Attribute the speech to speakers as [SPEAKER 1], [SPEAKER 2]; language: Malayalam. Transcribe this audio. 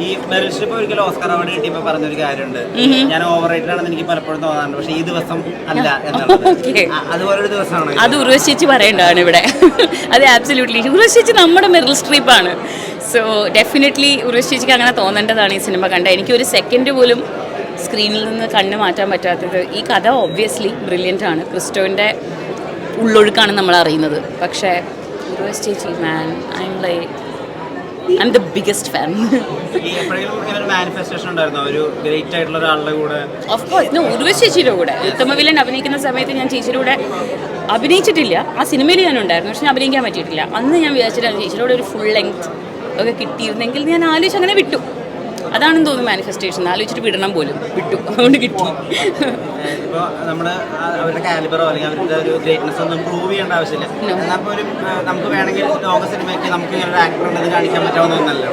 [SPEAKER 1] ഈ മെറിൽ സ്ട്രിപ്പ് ഒരിക്കലും ഓസ്കാർ അവാർഡ് കിട്ടിയപ്പോൾ പറഞ്ഞൊരു കാര്യമുണ്ട്, ഞാൻ ഓവർ റേറ്റഡ് ആണെന്ന് എനിക്ക് പലപ്പോഴും തോന്നാറുണ്ട്, പക്ഷേ ഈ ദിവസം അല്ല എന്നുള്ളത്. അതുപോലൊരു ദിവസമാണ്
[SPEAKER 2] അത് ഉർവശിച്ച് പറയേണ്ടതാണ് ഇവിടെ. അത് ആബ്സല്യൂട്ട്ലി ഉർവശിച്ച് നമ്മുടെ മെറിൽ സ്ട്രീപ്പാണ്. സോ ഡെഫിനറ്റ്ലി ഉർവശിക്ക് അങ്ങനെ തോന്നേണ്ടതാണ് ഈ സിനിമ കണ്ട. എനിക്കൊരു സെക്കൻഡ് പോലും സ്ക്രീനിൽ നിന്ന് കണ്ണ് മാറ്റാൻ പറ്റാത്തത്. ഈ കഥ ഒബ്വിയസ്ലി ബ്രില്യൻ്റ് ആണ്, ക്രിസ്റ്റോൻ്റെ ഉള്ളൊഴുക്കാണ് നമ്മൾ അറിയുന്നത്. പക്ഷേ ഉർവശി ചേച്ചി man, I am the biggest fan. Of course Urvashi ചേച്ചിയുടെ കൂടെ ഉത്തമ വില്ലൻ അഭിനയിക്കുന്ന സമയത്ത് ഞാൻ ചേച്ചിയുടെ കൂടെ അഭിനയിച്ചിട്ടില്ല. ആ സിനിമയിൽ ഞാൻ ഉണ്ടായിരുന്നു, പക്ഷെ ഞാൻ അഭിനയിക്കാൻ പറ്റിയിട്ടില്ല. അന്ന് ഞാൻ വിചാരിച്ചിട്ടാണ് ചേച്ചിയുടെ കൂടെ ഒരു ഫുൾ ലെങ്ത് ഒക്കെ കിട്ടിയിരുന്നെങ്കിൽ ഞാൻ ആലോചിച്ച് അങ്ങനെ വിട്ടു. അതാണെന്ന് തോന്നുന്നു മാനിഫെസ്റ്റേഷൻ. ആലോചിച്ചിട്ട് വിടണം പോലും, വിട്ടു, അതുകൊണ്ട് കിട്ടി.
[SPEAKER 1] ഇപ്പോൾ നമ്മൾ അവരുടെ കാലിബറോ അല്ലെങ്കിൽ അവരുടെ ഒരു ഗ്രേറ്റ്നെസ് ഒന്നും പ്രൂവ് ചെയ്യേണ്ട ആവശ്യമില്ല. എന്നാൽ പോലും നമുക്ക് വേണമെങ്കിൽ ലോക സിനിമയ്ക്ക് നമുക്ക് ഇങ്ങനെ ഒരു ആക്ടർ ഉണ്ടെന്ന് കാണിക്കാൻ പറ്റാവുന്ന ഒന്നല്ല.